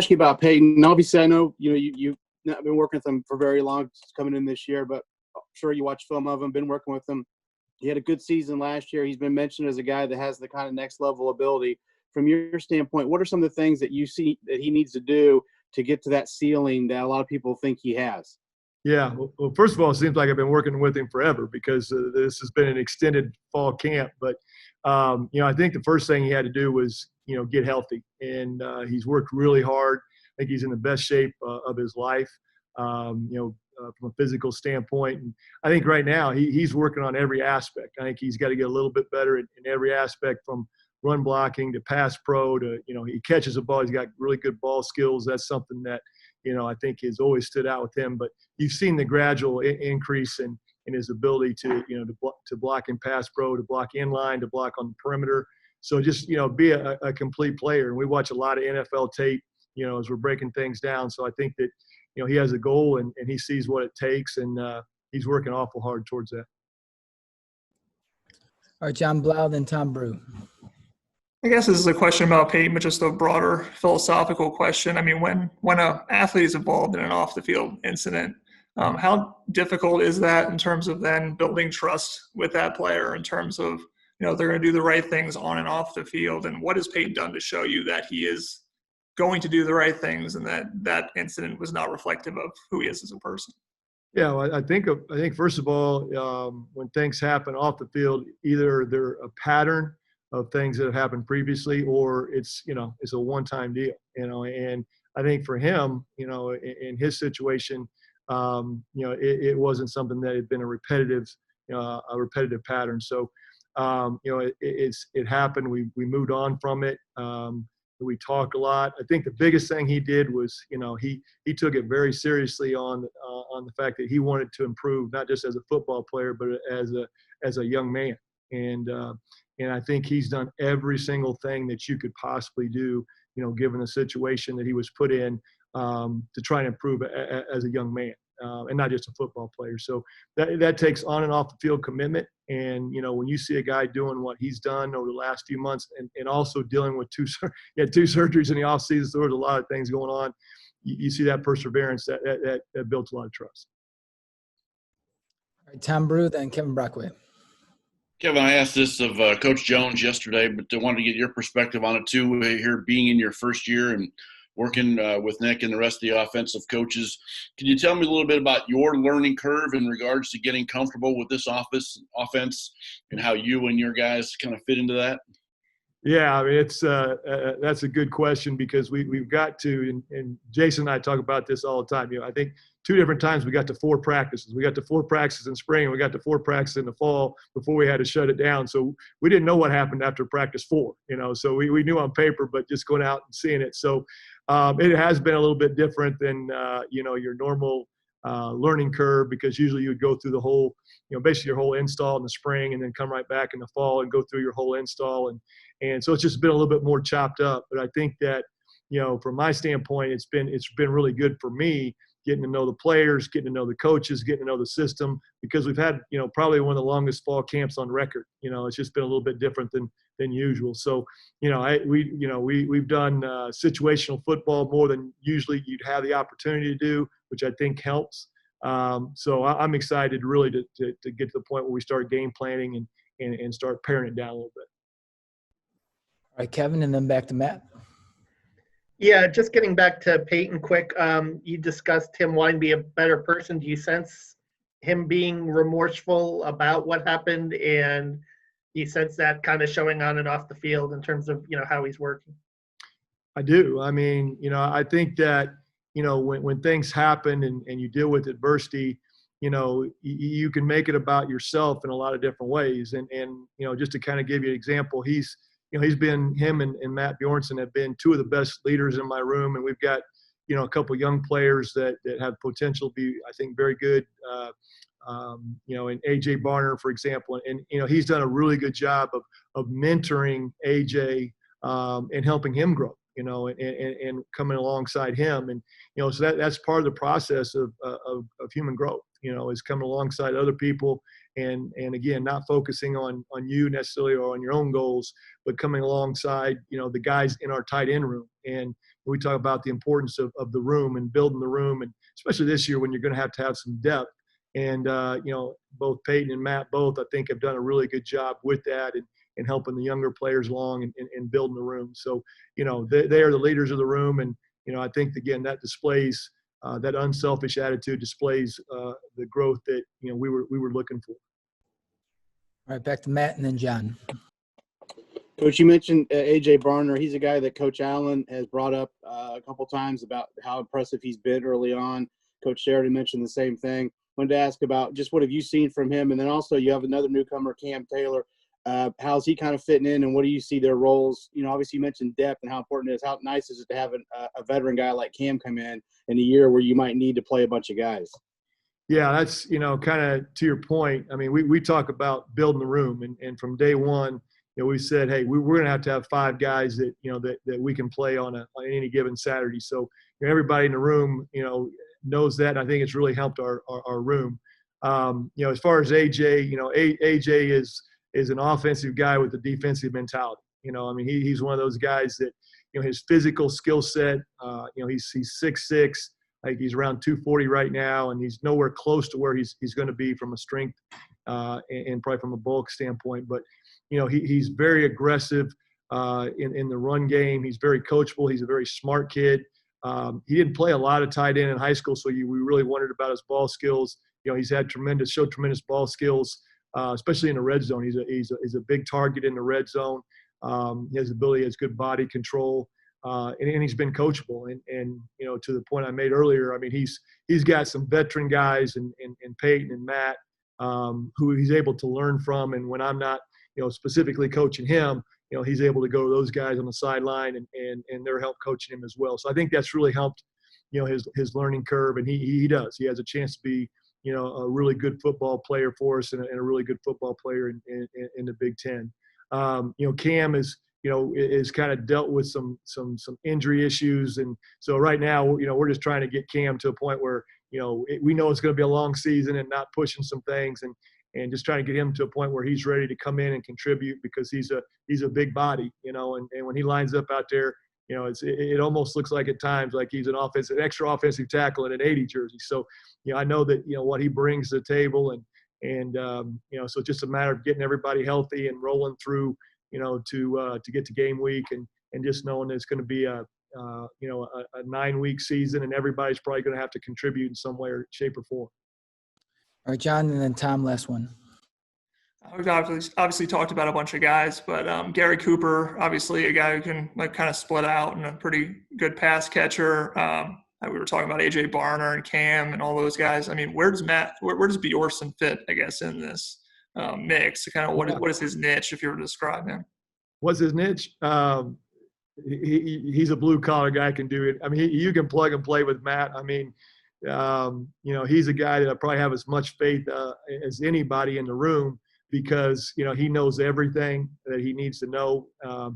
ask you about Peyton. Obviously, I know you've not been working with him for very long, coming in this year, but I'm sure you watched film of him, been working with him. He had a good season last year. He's been mentioned as a guy that has the kind of next level ability. From your standpoint, what are some of the things that you see that he needs to do to get to that ceiling that a lot of people think he has? Yeah. Well, first of all, it seems like I've been working with him forever because this has been an extended fall camp. But, I think the first thing he had to do was, get healthy. And he's worked really hard. I think he's in the best shape of his life, from a physical standpoint. And I think right now he's working on every aspect. I think he's got to get a little bit better in every aspect, from run blocking to pass pro to, he catches a ball. He's got really good ball skills. That's something that, I think has always stood out with him. But you've seen the gradual increase in his ability to, to block in pass pro, to block in line, to block on the perimeter. So just, be a complete player. And we watch a lot of NFL tape, as we're breaking things down. So I think that, he has a goal and he sees what it takes, and he's working awful hard towards that. All right, John Blad and Tom Brew. I guess this is a question about Peyton, but just a broader philosophical question. I mean, when an athlete is involved in an off-the-field incident, how difficult is that in terms of then building trust with that player in terms of, they're going to do the right things on and off the field? And what has Peyton done to show you that he is going to do the right things and that incident was not reflective of who he is as a person? Yeah, well, I think first of all, when things happen off the field, either they're a pattern of things that have happened previously, or it's a one-time deal. And I think for him, in his situation, it wasn't something that had been a repetitive pattern. So, it happened. We moved on from it. We talked a lot. I think the biggest thing he did was, he took it very seriously on the fact that he wanted to improve, not just as a football player, but as a young man. And I think he's done every single thing that you could possibly do, given the situation that he was put in, to try and improve as a young man, and not just a football player. So that takes on and off the field commitment. And, when you see a guy doing what he's done over the last few months, and also dealing with two surgeries in the offseason, so there's a lot of things going on, you see that perseverance that built a lot of trust. All right, Tom Brew, then Kevin Brockway. Kevin, I asked this of Coach Jones yesterday, but I wanted to get your perspective on it too, here being in your first year and working with Nick and the rest of the offensive coaches. Can you tell me a little bit about your learning curve in regards to getting comfortable with this offense and how you and your guys kind of fit into that? Yeah, I mean, it's that's a good question, because we've got to, and Jason and I talk about this all the time. I think 2 different times we got to 4 practices. We got to 4 practices in spring, and we got to 4 practices in the fall before we had to shut it down. So we didn't know what happened after practice 4, so we knew on paper, but just going out and seeing it. So it has been a little bit different than, your normal learning curve, because usually you would go through the whole, basically your whole install in the spring and then come right back in the fall and go through your whole install. And so it's just been a little bit more chopped up. But I think that, from my standpoint, it's been really good for me, getting to know the players, getting to know the coaches, getting to know the system, because we've had, probably one of the longest fall camps on record. It's just been a little bit different than usual. So, we've done situational football more than usually you'd have the opportunity to do, which I think helps. So I'm excited really to get to the point where we start game planning and start paring it down a little bit. All right, Kevin, and then back to Matt. Yeah, just getting back to Peyton quick. You discussed him wanting to be a better person. Do you sense him being remorseful about what happened, and do you sense that kind of showing on and off the field in terms of, how he's working? I do. I mean, I think that, when things happen and you deal with adversity, you can make it about yourself in a lot of different ways. And just to kind of give you an example, him and Matt Bjornson have been 2 of the best leaders in my room. And we've got, a couple young players that have potential to be, I think, very good. And AJ Barner, for example, and he's done a really good job of mentoring AJ and helping him grow, and coming alongside him. And, so that's part of the process of human growth, is coming alongside other people and again, not focusing on you necessarily or on your own goals, but coming alongside, the guys in our tight end room. And, we talk about the importance of the room and building the room, and especially this year when you're going to have some depth. And, both Peyton and Matt both, I think, have done a really good job with that and helping the younger players along and building the room. So, they are the leaders of the room. And, I think, again, that displays that unselfish attitude, displays the growth that, we were looking for. All right, back to Matt and then John. Coach, you mentioned A.J. Barner. He's a guy that Coach Allen has brought up a couple times about how impressive he's been early on. Coach Sheridan mentioned the same thing. Wanted to ask about just what have you seen from him? And then also you have another newcomer, Cam Taylor. How's he kind of fitting in, and what do you see their roles? Obviously you mentioned depth and how important it is. How nice is it to have a veteran guy like Cam come in a year where you might need to play a bunch of guys? Yeah, that's, kind of to your point. I mean, we talk about building the room, and from day one, we said, hey, we're going to have 5 guys that, that we can play on any given Saturday. So everybody in the room, knows that. And I think it's really helped our room. As far as AJ, AJ is an offensive guy with a defensive mentality. He's one of those guys that, his physical skill set, he's 6'6", like he's around 240 right now, and he's nowhere close to where he's going to be from a strength and probably from a bulk standpoint. But, he's very aggressive in the run game. He's very coachable. He's a very smart kid. He didn't play a lot of tight end in high school, so we really wondered about his ball skills. He's had tremendous ball skills, especially in the red zone. He's a big target in the red zone. He has ability, has good body control, and he's been coachable. And to the point I made earlier, I mean, he's got some veteran guys and Peyton and Matt who he's able to learn from. And when I'm not, specifically coaching him, he's able to go to those guys on the sideline and they're help coaching him as well. So I think that's really helped, his learning curve. And he does. He has a chance to be, a really good football player for us and a really good football player in the Big Ten. Cam is kind of dealt with some injury issues. And so right now, we're just trying to get Cam to a point where, we know it's going to be a long season and not pushing some things and just trying to get him to a point where he's ready to come in and contribute because he's a big body, and when he lines up out there, it almost looks like at times like he's an extra offensive tackle in an 80 jersey. So, I know that, what he brings to the table and so it's just a matter of getting everybody healthy and rolling through, to get to game week and just knowing that it's going to be a 9-week season and everybody's probably going to have to contribute in some way or shape or form. All right, John, and then Tom, last one. We've obviously talked about a bunch of guys, but Gary Cooper, obviously a guy who can kind of split out and a pretty good pass catcher. We were talking about A.J. Barner and Cam and all those guys. I mean, where does Bjorson fit, I guess, in this mix? Kind of what is his niche, if you were to describe him? What's his niche? He's a blue-collar guy, can do it. I mean, you can plug and play with Matt. I mean, he's a guy that I probably have as much faith as anybody in the room because, he knows everything that he needs to know.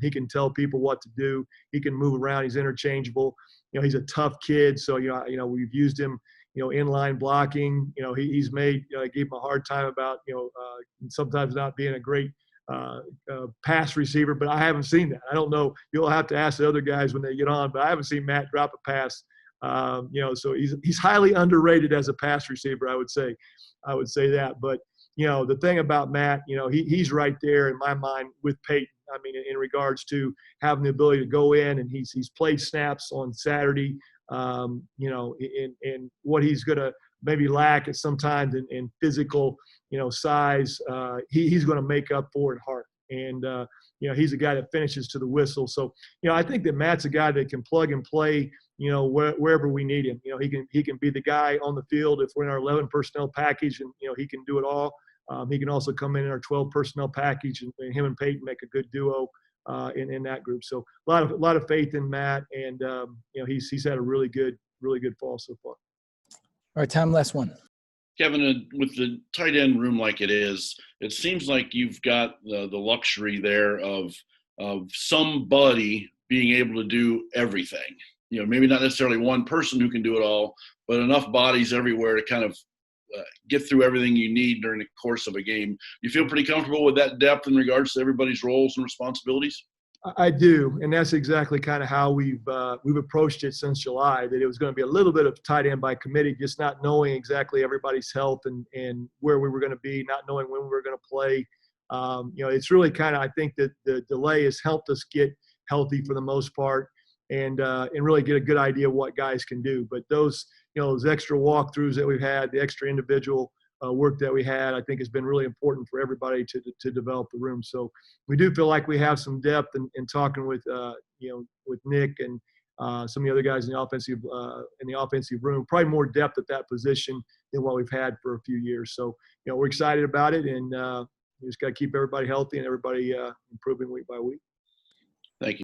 He can tell people what to do. He can move around. He's interchangeable. He's a tough kid. So, we've used him, inline blocking. He's made, I gave him a hard time about, sometimes not being a great pass receiver, but I haven't seen that. I don't know. You'll have to ask the other guys when they get on, but I haven't seen Matt drop a pass. So he's highly underrated as a pass receiver, I would say that. But, the thing about Matt, he's right there in my mind with Peyton. I mean, in regards to having the ability to go in and he's played snaps on Saturday, and what he's going to maybe lack at sometimes in physical, size, he's going to make up for it hard. And, he's a guy that finishes to the whistle. So, I think that Matt's a guy that can plug and play, wherever we need him. He can be the guy on the field if we're in our 11 personnel package and, he can do it all. He can also come in our 12 personnel package and him and Peyton make a good duo in that group. So a lot of faith in Matt and, he's had a really good fall so far. All right, Tom, last one. Kevin, with the tight end room like it is, it seems like you've got the luxury there of somebody being able to do everything. Maybe not necessarily one person who can do it all, but enough bodies everywhere to kind of get through everything you need during the course of a game. You feel pretty comfortable with that depth in regards to everybody's roles and responsibilities? I do, and that's exactly kind of how we've approached it since July. That it was going to be a little bit of tight end by committee, just not knowing exactly everybody's health and where we were going to be, not knowing when we were going to play. It's really kind of, I think that the delay has helped us get healthy for the most part, and really get a good idea of what guys can do. But those extra walkthroughs that we've had, the extra individual work that we had, I think has been really important for everybody to develop the room. So we do feel like we have some depth in talking with with Nick and some of the other guys in the offensive room. Probably more depth at that position than what we've had for a few years. So we're excited about it, and we just got to keep everybody healthy and everybody improving week by week. Thank you.